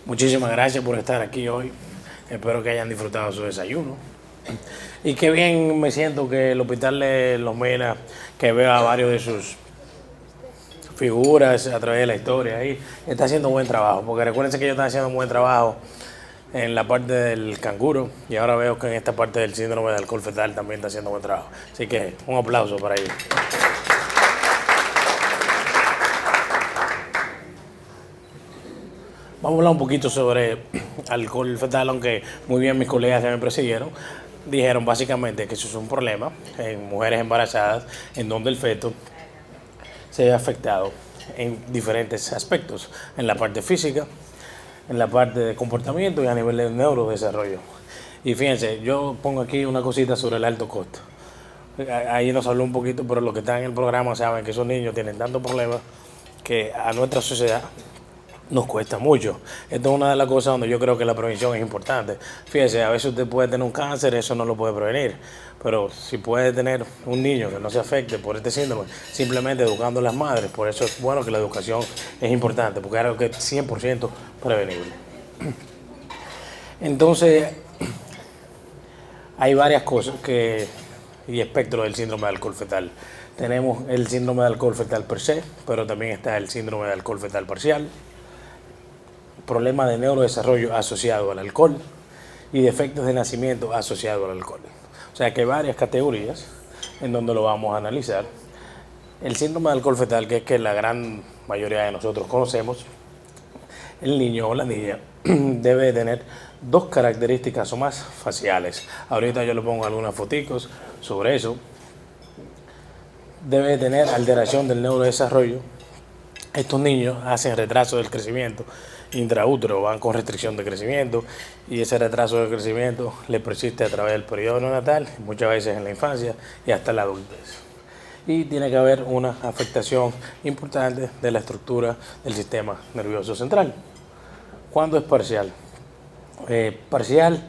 Muchísimas gracias por estar aquí hoy. Espero que hayan disfrutado su desayuno. Y qué bien me siento que el Hospital de Los Mena, que veo a varios de sus figuras a través de la historia ahí, está haciendo un buen trabajo. Porque recuérdense que ellos están haciendo un buen trabajo en la parte del canguro y ahora veo que en esta parte del síndrome de alcohol fetal también está haciendo buen trabajo. Así que un aplauso para ellos. Vamos a hablar un poquito sobre alcohol fetal, aunque muy bien mis colegas que me precedieron dijeron básicamente que eso es un problema en mujeres embarazadas en donde el feto se ve afectado en diferentes aspectos, en la parte física, en la parte de comportamiento y a nivel de neurodesarrollo. Y fíjense, yo pongo aquí una cosita sobre el alto costo. Ahí nos habló un poquito, pero los que están en el programa saben que esos niños tienen tantos problemas que a nuestra sociedad nos cuesta mucho. Esto es una de las cosas donde yo creo que la prevención es importante. Fíjese, a veces usted puede tener un cáncer, eso no lo puede prevenir, pero si puede tener un niño que no se afecte por este síndrome, simplemente educando a las madres, por eso es bueno que la educación es importante, porque es algo que es 100% prevenible. Entonces, hay varias cosas y espectro del síndrome de alcohol fetal. Tenemos el síndrome de alcohol fetal per se, pero también está el síndrome de alcohol fetal parcial, problemas de neurodesarrollo asociado al alcohol y defectos de nacimiento asociados al alcohol. O sea que hay varias categorías en donde lo vamos a analizar. El síndrome de alcohol fetal, que es que la gran mayoría de nosotros conocemos, el niño o la niña debe tener dos características o más faciales. Ahorita yo le pongo algunas foticos sobre eso. Debe tener alteración del neurodesarrollo. Estos niños hacen retraso del crecimiento intraútero, van con restricción de crecimiento y ese retraso de crecimiento le persiste a través del periodo neonatal, muchas veces en la infancia y hasta la adultez. Y tiene que haber una afectación importante de la estructura del sistema nervioso central. ¿Cuándo es parcial? Parcial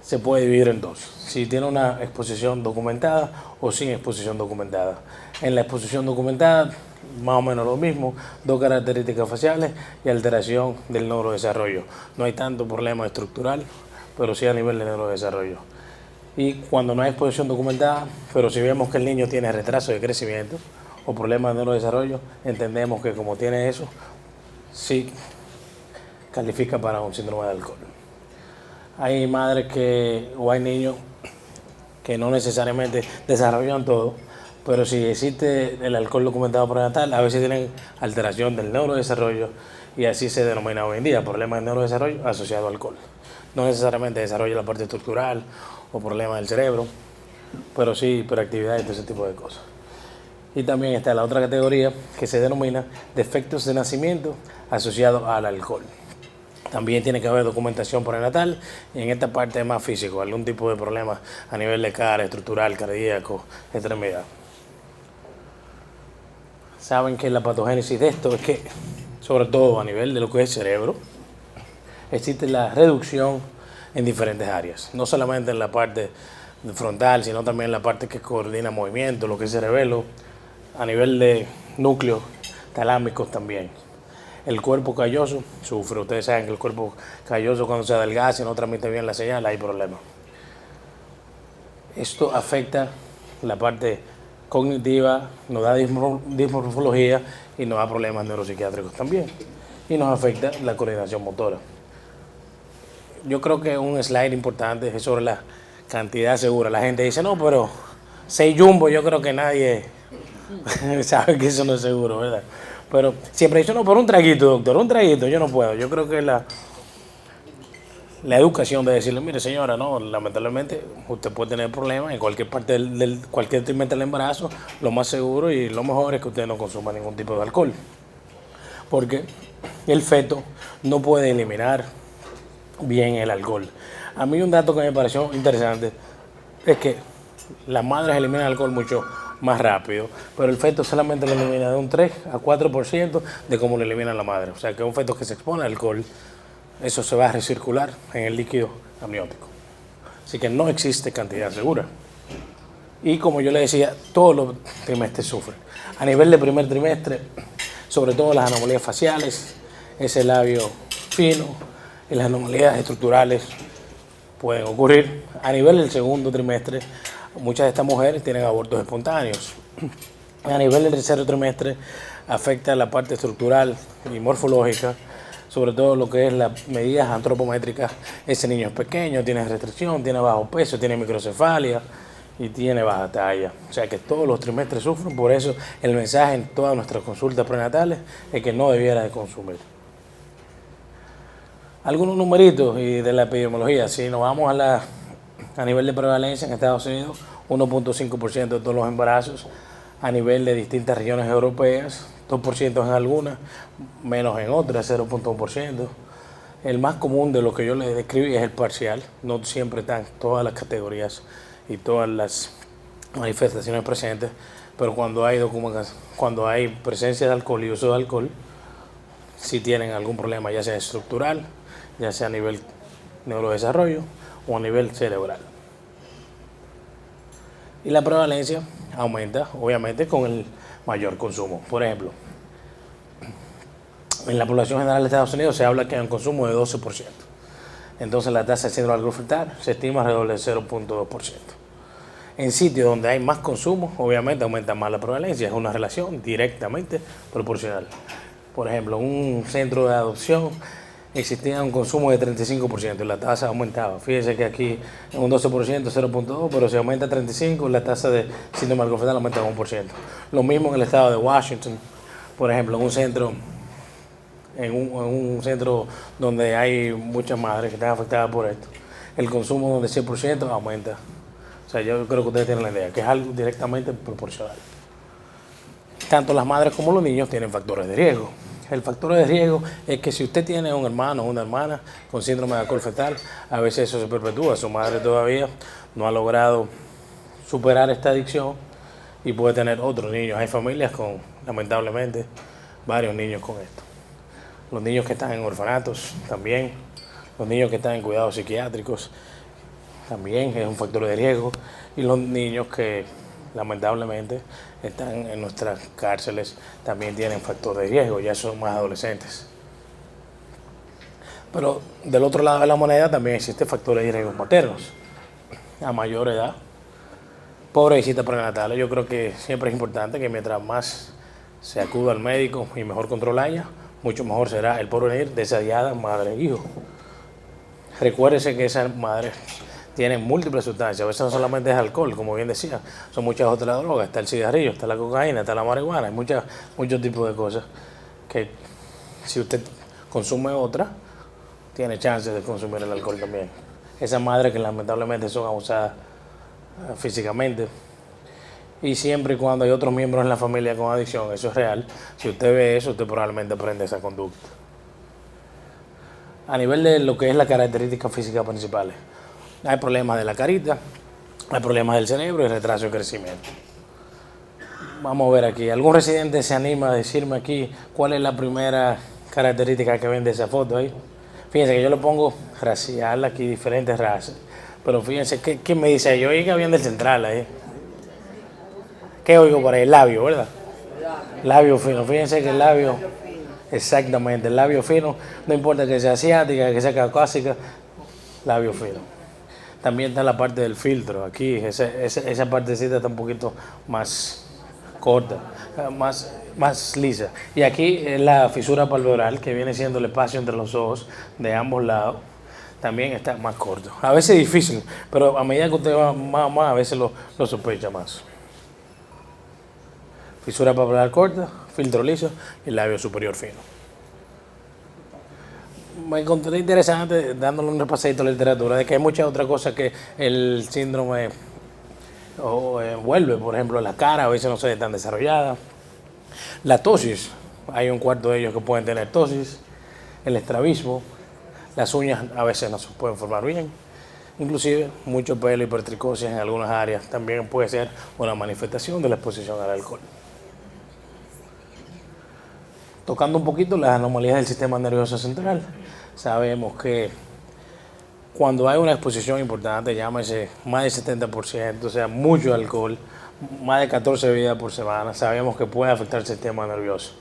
se puede dividir en dos, si tiene una exposición documentada o sin exposición documentada. En la exposición documentada, más o menos lo mismo, dos características faciales y alteración del neurodesarrollo. No hay tanto problema estructural, pero sí a nivel de neurodesarrollo. Y cuando no hay exposición documentada, pero si vemos que el niño tiene retraso de crecimiento o problemas de neurodesarrollo, entendemos que como tiene eso, sí califica para un síndrome de alcohol. Hay madres o hay niños que no necesariamente desarrollan todo, pero si existe el alcohol documentado prenatal, a veces tienen alteración del neurodesarrollo y así se denomina hoy en día, problemas de neurodesarrollo asociado al alcohol. No necesariamente desarrolla la parte estructural o problemas del cerebro, pero sí hiperactividad y todo ese tipo de cosas. Y también está la otra categoría que se denomina defectos de nacimiento asociados al alcohol. También tiene que haber documentación prenatal y en esta parte es más físico, algún tipo de problema a nivel de cara, estructural, cardíaco, extremidad. Saben que la patogénesis de esto es que, sobre todo a nivel de lo que es el cerebro, existe la reducción en diferentes áreas, no solamente en la parte frontal, sino también en la parte que coordina movimiento, lo que es cerebelo, a nivel de núcleos talámicos también. El cuerpo calloso sufre, ustedes saben que el cuerpo calloso cuando se adelgaza y no transmite bien la señal, hay problemas. Esto afecta la parte cognitiva, nos da dismorfología y nos da problemas neuropsiquiátricos también. Y nos afecta la coordinación motora. Yo creo que un slide importante es sobre la cantidad segura. La gente dice, no, pero 6 jumbo, yo creo que nadie sabe que eso no es seguro, ¿verdad? Pero siempre dice, no, pero un traguito, doctor, un traguito, yo no puedo. Yo creo que la educación de decirle, mire señora, no, lamentablemente usted puede tener problemas en cualquier parte cualquier trimestre del embarazo, lo más seguro y lo mejor es que usted no consuma ningún tipo de alcohol. Porque el feto no puede eliminar bien el alcohol. A mí un dato que me pareció interesante es que las madres eliminan el alcohol mucho más rápido, pero el feto solamente lo elimina de un 3 a 4% de cómo lo elimina la madre. O sea que un feto que se expone al alcohol, eso se va a recircular en el líquido amniótico. Así que no existe cantidad segura. Y como yo le decía, todos los trimestres sufren. A nivel de primer trimestre, sobre todo las anomalías faciales, ese labio fino y las anomalías estructurales pueden ocurrir. A nivel del segundo trimestre, muchas de estas mujeres tienen abortos espontáneos. A nivel del tercer trimestre, afecta la parte estructural y morfológica, sobre todo lo que es las medidas antropométricas. Ese niño es pequeño, tiene restricción, tiene bajo peso, tiene microcefalia y tiene baja talla. O sea que todos los trimestres sufren, por eso el mensaje en todas nuestras consultas prenatales es que no debiera de consumir. Algunos numeritos y de la epidemiología, si nos vamos a nivel de prevalencia en Estados Unidos, 1.5% de todos los embarazos, a nivel de distintas regiones europeas, 2% en algunas, menos en otras, 0.1%. El más común de lo que yo les describí es el parcial, no siempre están todas las categorías y todas las manifestaciones presentes, pero cuando hay presencia de alcohol y uso de alcohol, si tienen algún problema, ya sea estructural, ya sea a nivel neurodesarrollo o a nivel cerebral. Y la prevalencia aumenta, obviamente, con el mayor consumo. Por ejemplo, en la población general de Estados Unidos se habla que hay un consumo de 12%. Entonces la tasa de síndrome alcohol se estima alrededor del 0.2%. En sitios donde hay más consumo, obviamente aumenta más la prevalencia. Es una relación directamente proporcional. Por ejemplo, en un centro de adopción existía un consumo de 35% y la tasa aumentaba. Fíjense que aquí en un 12%, 0.2%, pero si aumenta a 35%, la tasa de síndrome alcohol fetal aumenta a 1%. Lo mismo en el estado de Washington, por ejemplo, en un centro donde hay muchas madres que están afectadas por esto, el consumo de 100% aumenta. O sea, yo creo que ustedes tienen la idea, que es algo directamente proporcional. Tanto las madres como los niños tienen factores de riesgo. El factor de riesgo es que si usted tiene un hermano o una hermana con síndrome de alcohol fetal, a veces eso se perpetúa. Su madre todavía no ha logrado superar esta adicción y puede tener otros niños. Hay familias con, lamentablemente, varios niños con esto. Los niños que están en orfanatos también, los niños que están en cuidados psiquiátricos también es un factor de riesgo, y los niños que lamentablemente están en nuestras cárceles también tienen factor de riesgo, ya son más adolescentes. Pero del otro lado de la moneda también existen factores de riesgo maternos a mayor edad. Pobre visita prenatal, yo creo que siempre es importante que mientras más se acuda al médico y mejor control haya, mucho mejor será el porvenir de esa diada madre e hijo. Recuérdese que esas madres tienen múltiples sustancias, a veces no solamente es alcohol, como bien decía, son muchas otras drogas, está el cigarrillo, está la cocaína, está la marihuana, hay muchos tipos de cosas que si usted consume otra, tiene chances de consumir el alcohol también. Esas madres que lamentablemente son abusadas físicamente, y siempre y cuando hay otros miembros en la familia con adicción, eso es real, si usted ve eso, usted probablemente aprende esa conducta. A nivel de lo que es las características físicas principales, hay problemas de la carita, hay problemas del cerebro y retraso de crecimiento. Vamos a ver aquí, ¿algún residente se anima a decirme aquí cuál es la primera característica que ven de esa foto ahí? Fíjense que yo le pongo racial aquí, diferentes razas, pero fíjense, ¿qué me dice ahí? Yo oí que habían del central ahí. ¿Qué oigo por ahí? El labio, ¿verdad? Labio fino, fíjense que el labio, exactamente, el labio fino, no importa que sea asiática, que sea caucásica, labio fino. También está la parte del filtro, aquí esa partecita está un poquito más corta, más lisa. Y aquí es la fisura palpebral, que viene siendo el espacio entre los ojos de ambos lados, también está más corto. A veces es difícil, pero a medida que usted va más, a veces lo sospecha más. Fisura palpebral corta, filtro liso y labio superior fino. Me encontré interesante, dándole un repasadito a la literatura, de que hay muchas otras cosas que el síndrome envuelve. Por ejemplo, la cara a veces no se ve tan desarrollada. La tosis, hay un cuarto de ellos que pueden tener tosis. El estrabismo, las uñas a veces no se pueden formar bien. Inclusive mucho pelo, hipertricosis en algunas áreas también puede ser una manifestación de la exposición al alcohol. Tocando un poquito las anomalías del sistema nervioso central, sabemos que cuando hay una exposición importante, llámese más del 70%, o sea, mucho alcohol, más de 14 bebidas por semana, sabemos que puede afectar el sistema nervioso.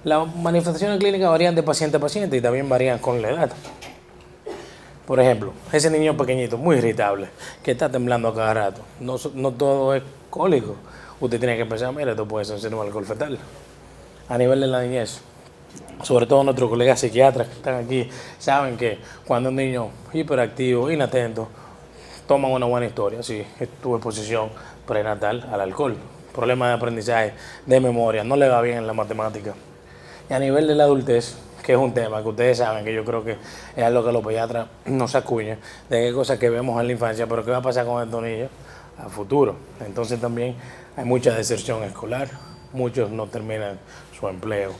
Las manifestaciones clínicas varían de paciente a paciente y también varían con la edad. Por ejemplo, ese niño pequeñito, muy irritable, que está temblando a cada rato, no todo es cólico. Usted tiene que pensar, mira, esto puede ser un síndrome alcohol fetal. A nivel de la niñez, sobre todo nuestros colegas psiquiatras que están aquí, saben que cuando un niño hiperactivo, inatento, toma una buena historia, si tuvo exposición prenatal al alcohol, problemas de aprendizaje, de memoria, no le va bien en la matemática. Y a nivel de la adultez, que es un tema que ustedes saben, que yo creo que es algo que los pediatras nos acuñan, de qué cosas que vemos en la infancia, pero qué va a pasar con estos niños a futuro. Entonces también hay mucha deserción escolar, muchos no terminan su empleo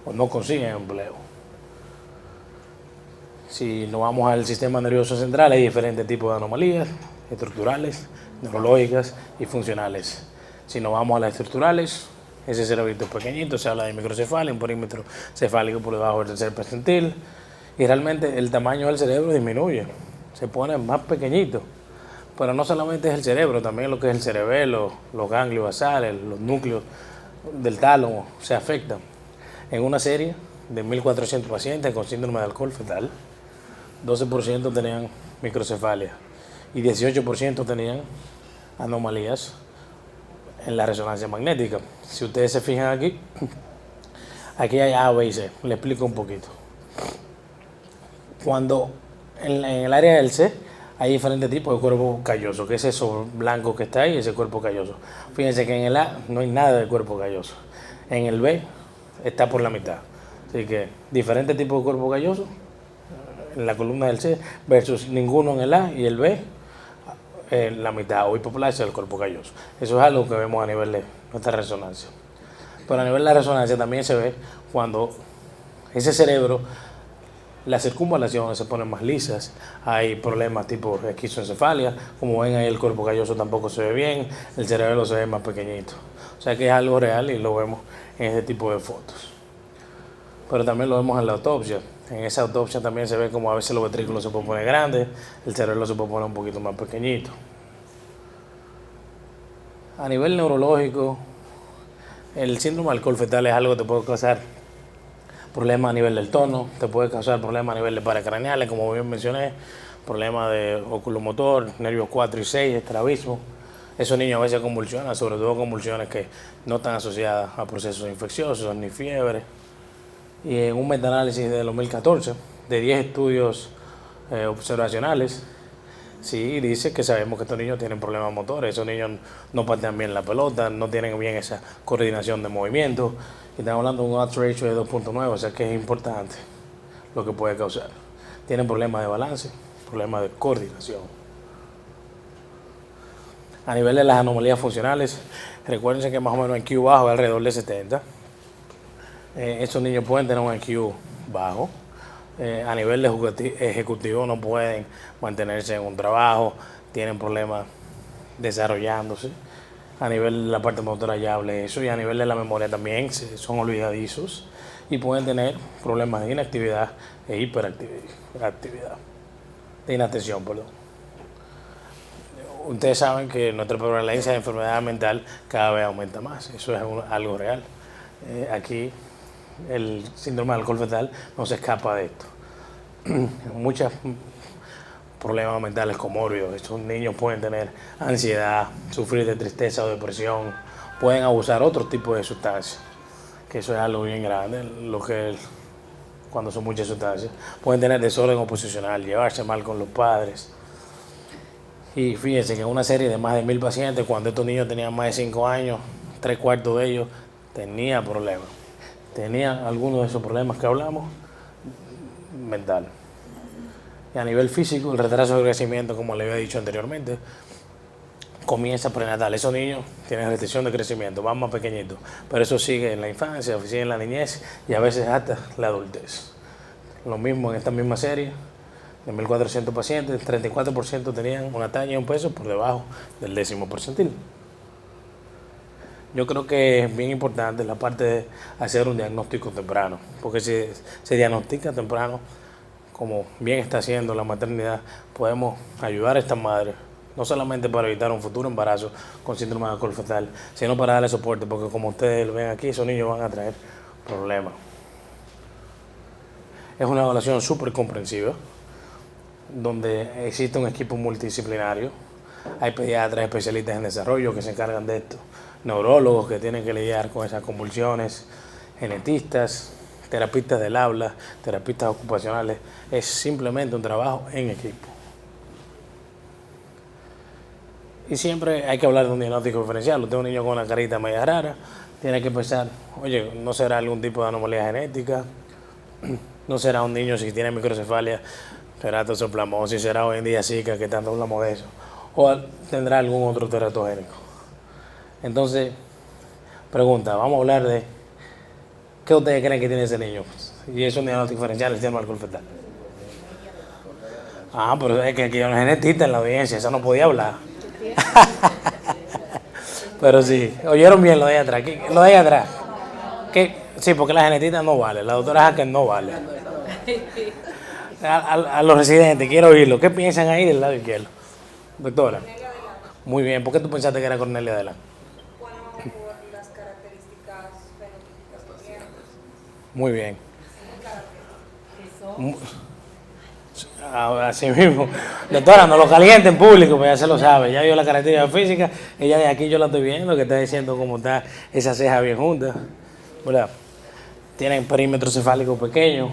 o no consiguen empleo. Si nos vamos al sistema nervioso central, hay diferentes tipos de anomalías estructurales, neurológicas y funcionales. Si nos vamos a las estructurales, ese cerebrito pequeñito, se habla de microcefalia, un perímetro cefálico por debajo del tercer percentil, y realmente el tamaño del cerebro disminuye, se pone más pequeñito. Pero no solamente es el cerebro, también lo que es el cerebelo, los ganglios basales, los núcleos del tálamo se afectan. En una serie de 1.400 pacientes con síndrome de alcohol fetal, 12% tenían microcefalia y 18% tenían anomalías en la resonancia magnética. Si ustedes se fijan aquí, aquí hay A, B y C. Le explico un poquito. Cuando en el área del C hay diferentes tipos de cuerpo calloso, que es eso blanco que está ahí, ese cuerpo calloso. Fíjense que en el A no hay nada de cuerpo calloso. En el B está por la mitad. Así que diferentes tipos de cuerpo calloso en la columna del C versus ninguno en el A y el B en la mitad o hipoplasia del cuerpo calloso. Eso es algo que vemos a nivel de nuestra resonancia. Pero a nivel de la resonancia también se ve cuando ese cerebro, las circunvalaciones se ponen más lisas, hay problemas tipo esquizoencefalia, como ven ahí el cuerpo calloso tampoco se ve bien, el cerebro se ve más pequeñito. O sea que es algo real y lo vemos en este tipo de fotos. Pero también lo vemos en la autopsia. En esa autopsia también se ve como a veces los ventrículos se pueden poner grandes, el cerebro se puede poner un poquito más pequeñito. A nivel neurológico, el síndrome de alcohol fetal es algo que te puede causar problemas a nivel del tono, te puede causar problemas a nivel de paracraneales, como bien mencioné, problemas de oculomotor, nervios 4 y 6, estrabismo. Esos niños a veces convulsionan, sobre todo convulsiones que no están asociadas a procesos infecciosos ni fiebre. Y en un metaanálisis de 2014, de 10 estudios observacionales, sí dice que sabemos que estos niños tienen problemas motores, esos niños no patean bien la pelota, no tienen bien esa coordinación de movimiento, y estamos hablando de un odds ratio de 2.9, o sea que es importante lo que puede causar. Tienen problemas de balance, problemas de coordinación. A nivel de las anomalías funcionales, recuérdense que más o menos en Q bajo es alrededor de 70. Estos niños pueden tener un IQ bajo. A nivel ejecutivo no pueden mantenerse en un trabajo, tienen problemas desarrollándose. A nivel de la parte motora ya hablé eso, y a nivel de la memoria también son olvidadizos y pueden tener problemas de inactividad e hiperactividad, de inatención, perdón. Ustedes saben que nuestra prevalencia de enfermedad mental cada vez aumenta más, eso es algo real. Aquí el síndrome de alcohol fetal no se escapa de esto. Muchos problemas mentales comórbidos. Estos niños pueden tener ansiedad, sufrir de tristeza o depresión, pueden abusar otro tipo de sustancias, que eso es algo bien grande, lo que es cuando son muchas sustancias. Pueden tener desorden oposicional, llevarse mal con los padres. Y fíjense que en una serie de más de 1.000 pacientes, cuando estos niños tenían más de 5 años, 3/4 de ellos tenían problemas. Tenían algunos de esos problemas que hablamos mental. Y a nivel físico, el retraso de crecimiento, como le había dicho anteriormente, comienza prenatal. Esos niños tienen restricción de crecimiento, van más pequeñitos, pero eso sigue en la infancia, sigue en la niñez y a veces hasta la adultez. Lo mismo en esta misma serie, de 1.400 pacientes, 34% tenían una talla y un peso por debajo del 10º percentil. Yo creo que es bien importante la parte de hacer un diagnóstico temprano, porque si se diagnostica temprano, como bien está haciendo la maternidad, podemos ayudar a estas madres, no solamente para evitar un futuro embarazo con síndrome de alcohol fetal, sino para darle soporte, porque como ustedes lo ven aquí, esos niños van a traer Problema. Es una evaluación súper comprensiva, donde existe un equipo multidisciplinario. Hay pediatras especialistas en desarrollo que se encargan de esto, neurólogos que tienen que lidiar con esas convulsiones, genetistas, terapistas del habla, terapistas ocupacionales. Es simplemente un trabajo en equipo. Y siempre hay que hablar de un diagnóstico diferencial. Usted es un niño con una carita media rara, tiene que pensar, oye, ¿no será algún tipo de anomalía genética? ¿No será un niño si tiene microcefalia, teratosoplasmosis, será hoy en día Zika, que tanto hablamos de eso? ¿O tendrá algún otro teratogénico? Entonces, pregunta, vamos a hablar de qué ustedes creen que tiene ese niño. Y es un diagnóstico diferencial, el síndrome alcohol fetal. Ah, pero es que aquí hay una genetista en la audiencia, esa no podía hablar. Pero sí, oyeron bien lo de ahí atrás. Lo de ahí atrás. Sí, porque la genetista no vale, la doctora Hacker no vale. A los residentes, quiero oírlo. ¿Qué piensan ahí del lado izquierdo? Doctora. Muy bien, ¿por qué tú pensaste que era Cornelia Adelante? Bueno, por las características fenotípicas que tiene. Muy bien. Así mismo. Doctora, no lo caliente en público, pues ya se lo sabe. Ya vio la característica física. Ella de aquí yo la estoy viendo, que está diciendo cómo está esa ceja bien junta. ¿Verdad? Tienen perímetro cefálico pequeño.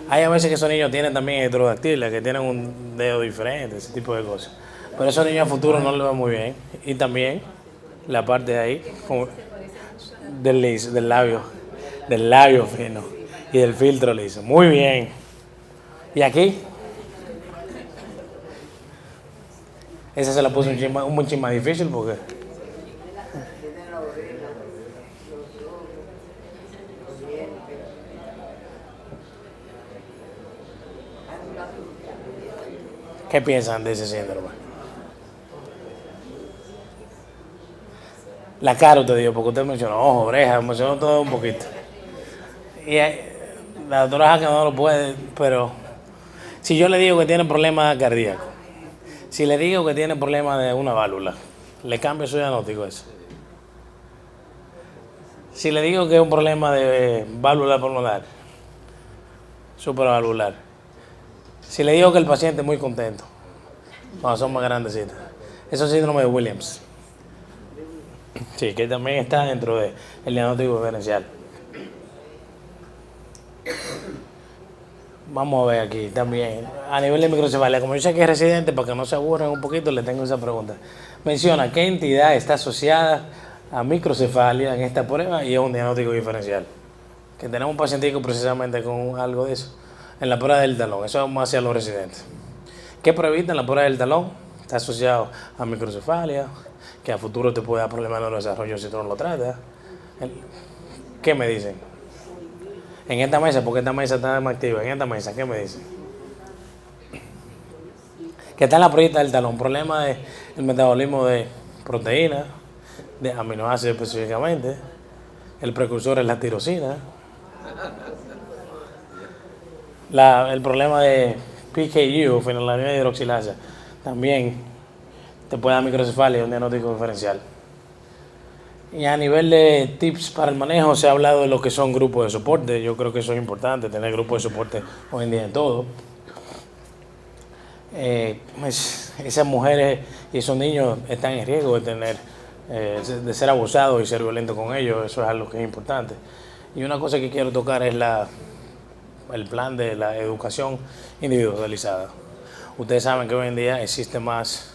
Hay a veces que esos niños tienen también heterodactilia, que tienen un dedo diferente, ese tipo de cosas. Pero esos niños a futuro no les va muy bien. Y también la parte de ahí, del labio fino y del filtro liso. Muy bien. ¿Y aquí? Esa se la puso un chin más difícil porque... ¿Qué piensan de ese síndrome? La cara usted dijo, porque usted mencionó ojo, oreja, mencionó todo un poquito. Y la doctora Hacker no lo puede, pero si yo le digo que tiene problemas cardíacos, si le digo que tiene problemas de una válvula, le cambio su diagnóstico eso. Si le digo que es un problema de válvula pulmonar, supravalvular, si le digo que el paciente es muy contento, cuando son más grandecitos, eso es síndrome de Williams. Sí, que también está dentro del diagnóstico diferencial. Vamos a ver aquí también, a nivel de microcefalia, como yo sé que es residente, para que no se aburran un poquito, le tengo esa pregunta. Menciona qué entidad está asociada a microcefalia en esta prueba y es un diagnóstico diferencial. Que tenemos un pacientico precisamente con algo de eso, en la prueba del talón, eso es más hacia los residentes. ¿Qué pruebita en la prueba del talón? Está asociado a microcefalia, que a futuro te puede dar problemas en el desarrollo si tú no lo tratas. ¿Qué me dicen? En esta mesa, porque esta mesa está más activa, en esta mesa, ¿qué me dicen? Que está en la pruebita del talón, problema del metabolismo de proteínas, de aminoácidos específicamente, el precursor es la tirosina, el problema de PKU, fenilalanina hidroxilasa, también te puede dar microcefalia, un diagnóstico diferencial. Y a nivel de tips para el manejo, se ha hablado de lo que son grupos de soporte. Yo creo que eso es importante, tener grupos de soporte hoy en día en todo. Esas mujeres y esos niños están en riesgo de ser abusados y ser violentos con ellos. Eso es algo que es importante. Y una cosa que quiero tocar es el plan de la educación individualizada. Ustedes saben que hoy en día existe más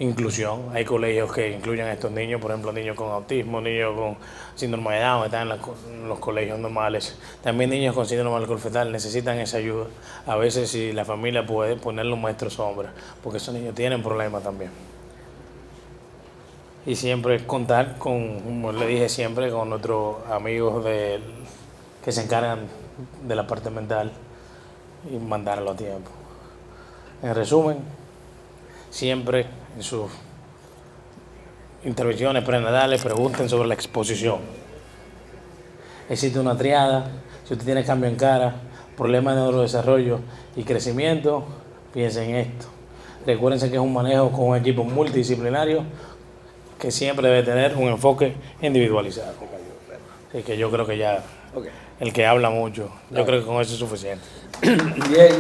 inclusión. Hay colegios que incluyen a estos niños, por ejemplo, niños con autismo, niños con síndrome de Down, están en los colegios normales. También niños con síndrome alcohol fetal necesitan esa ayuda. A veces, si la familia puede, ponerle un maestro sombra, porque esos niños tienen problemas también. Y siempre contar con, como le dije siempre, con nuestros amigos que se encargan de la parte mental y mandarlo a tiempo. En resumen, siempre en sus intervenciones prenatales pregunten sobre la exposición. Existe una triada, si usted tiene cambio en cara, problemas de neurodesarrollo y crecimiento, piensen en esto. Recuérdense que es un manejo con un equipo multidisciplinario que siempre debe tener un enfoque individualizado. Así que yo creo que ya, Ok. el que habla mucho, yo creo que con eso es suficiente. Bien.